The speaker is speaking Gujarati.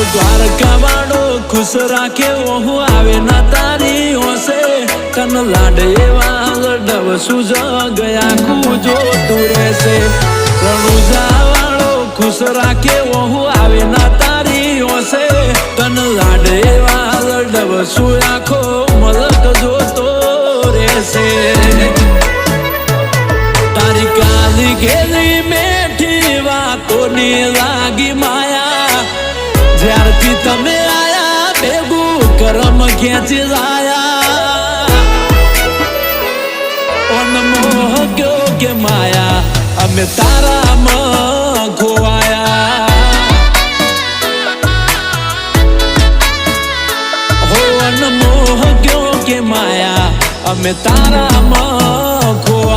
દ્વારકા વાળો ખુશ રાખે હું આવે ના તારી હોશે તન લાડ એવા લડવ સુજ ગયા કુજો તું રહેશે રણુજા વાળો ખુશ રાખે હું આવે ના તારી હોશે તન લાડ એવા લડવ સુ આખો મલક જોતો રહેશે તારી કાલી ઘેલી મેઠી વાતોની લાગી માયા જ્યારથી તમે આયા ભેગું કરમ ખેંચી લાયા અનમોહ કયો કે માયા અમે તારામાં ખોવાયા હો અનમોહ કયો કે માયા અમે તારામાં ખોવાયા